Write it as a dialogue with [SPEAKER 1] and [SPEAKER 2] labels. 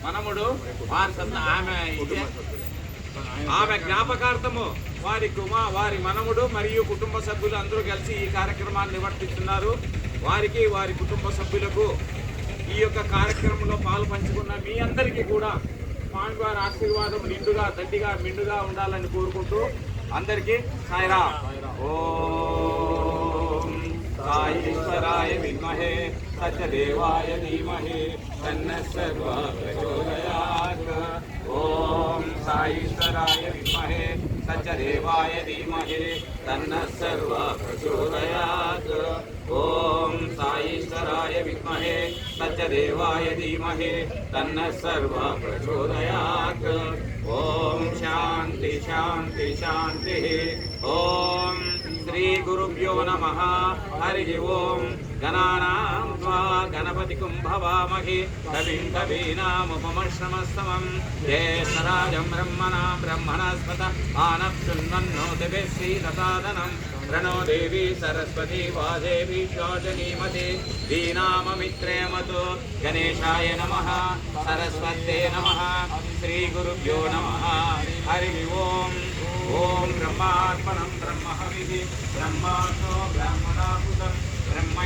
[SPEAKER 1] మనముడు వారి ఆమె జ్ఞాపకార్థము వారి మనముడు మరియు కుటుంబ సభ్యులు అందరూ కలిసి ఈ కార్యక్రమాన్ని నిర్వర్తిస్తున్నారు. వారికి వారి కుటుంబ సభ్యులకు ఈ యొక్క కార్యక్రమంలో పాలు పంచుకున్న మీ అందరికీ కూడా స్వామివారి ఆశీర్వాదం నిండుగా దండిగా మిండుగా ఉండాలని కోరుకుంటూ అందరికీ సాయిరా. సాయీశ్వరాయ విద్మహే సత్యదేవాయ ధీమహి తన్నః సర్వః ప్రచోదయాత్. ఓం సాయీశ్వరాయ విద్మహే సత్యదేవాయ ధీమహి తన్నః సర్వః ప్రచోదయాత్. ఓం సాయీశ్వరాయ విద్మహే సత్యదేవాయ ధీమహి తన్నః సర్వః ప్రచోదయాత్. ఓం శాంతి శాంతి శాంతి. ఓం శ్రీ గురుభ్యో నమః. హరి ఓం. గణానాం త్వా గణపతిం భవామహి కవిం కవీనాముపమశ్రమస్తమం. జ్యేష్ఠరాజం బ్రహ్మణస్పత ఆనశృణ్వన్నోతిభిः శ్రీదసాదనం. ప్రణో దేవి సరస్వతి వాదేవి శోచనీమతి ధీనామమిత్రే మతు. గణేశాయ నమః. సరస్వతే నమః. శ్రీ గురుభ్యో నమః. హరి ఓం. ఓం బ్రహ్మార్పణం బ్రహ్మహవిః బ్రహ్మార్పణో బ్రాహ్మణాహుతం